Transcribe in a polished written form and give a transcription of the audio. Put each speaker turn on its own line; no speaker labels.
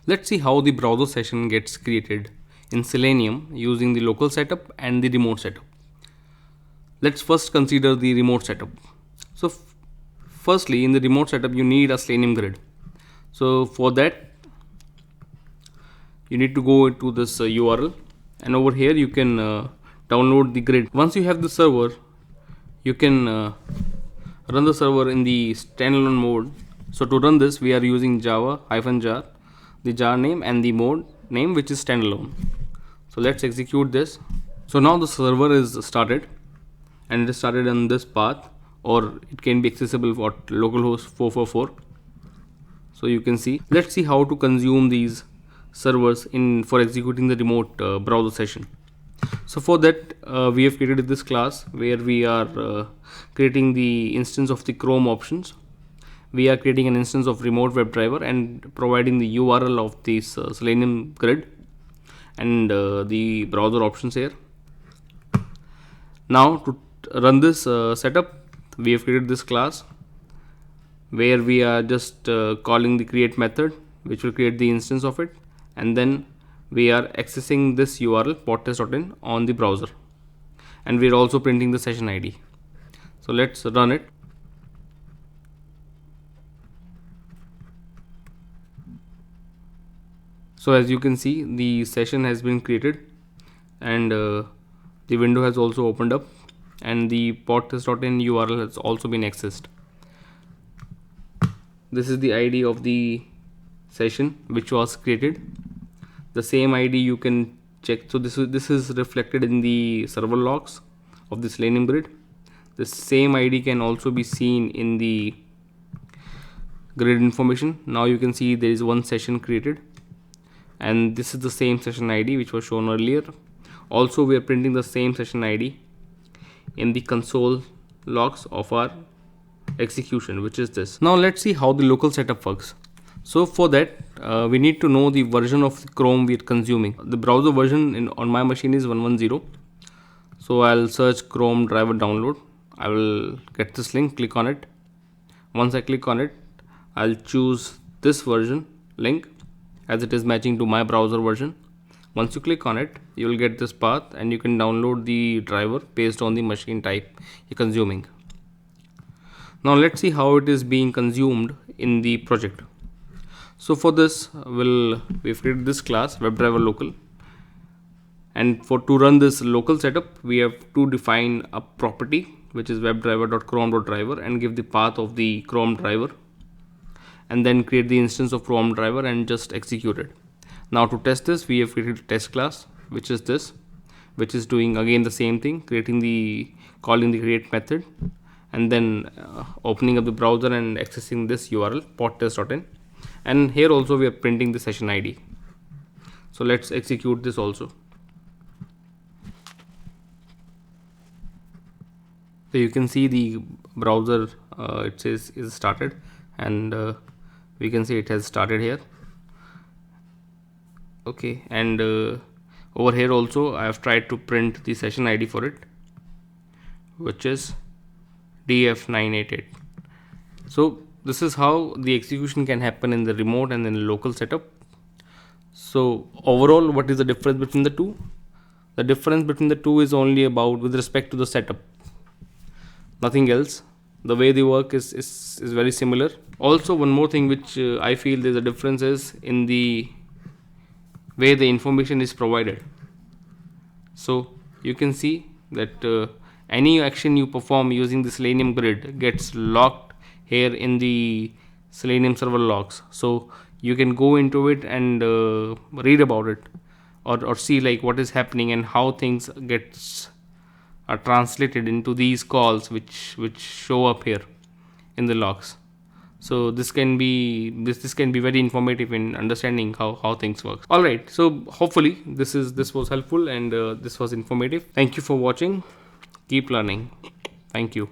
Let's see how the browser session gets created in Selenium using the local setup and the remote setup. Let's first consider the remote setup. So firstly, in the remote setup you need a Selenium Grid. So for that you need to go to this URL, and over here you can download the grid. Once you have the server, you can run the server in the standalone mode. So to run this, we are using java-jar, the jar name and the mode name, which is standalone. So let's execute this. So now the server is started, and it is started on this path, or it can be accessible for localhost 444. So you can see. Let's see how to consume these servers for executing the remote browser session. So for that we have created this class where we are creating the instance of the Chrome options. We are creating an instance of remote WebDriver and providing the URL of this Selenium Grid and the browser options here. Now to run this setup, we have created this class where we are just calling the create method, which will create the instance of it, and then we are accessing this URL podtest.in on the browser, and we are also printing the session ID. So let's run it. So as you can see, the session has been created, and the window has also opened up, and the podtest.in URL has also been accessed. This is the ID of the session which was created. The same ID you can check. So this is reflected in the server logs of the Selenium Grid. The same ID can also be seen in the grid information. Now you can see there is one session created, and this is the same session ID which was shown earlier. Also, we are printing the same session ID in the console logs of our execution, which is this. Now let's see how the local setup works. So for that we need to know the version of Chrome we are consuming. The browser version on my machine is 110. So I'll search Chrome driver download. I will get this link, click on it. Once I click on it, I'll choose this version link as it is matching to my browser version. Once you click on it, you will get this path, and you can download the driver based on the machine type you're consuming. Now let's see how it is being consumed in the project. So for this, we've created this class WebDriver local, and to run this local setup, we have to define a property which is webdriver.chrome.driver and give the path of the Chrome driver, and then create the instance of Chrome driver and just execute it. Now to test this, we have created a test class, which is this, which is doing again the same thing, calling the create method, and then opening up the browser and accessing this URL podtest.in. And here also we are printing the session ID. So let's execute this also. So you can see the browser it says is started, and we can see it has started here. Okay, and over here also I have tried to print the session ID for it, which is DF988. So this is how the execution can happen in the remote and in the local setup. So overall, what is the difference between the two? The difference between the two is only about with respect to the setup, nothing else. The way they work is very similar. Also, one more thing which I feel there's a difference is in the way the information is provided. So you can see that any action you perform using the Selenium Grid gets locked here in the Selenium server logs. So you can go into it and read about it, or see like what is happening and how things are translated into these calls which show up here in the logs. So this can be very informative in understanding how things work. All right, so hopefully this was helpful, and this was informative. Thank you for watching. Keep learning. Thank you.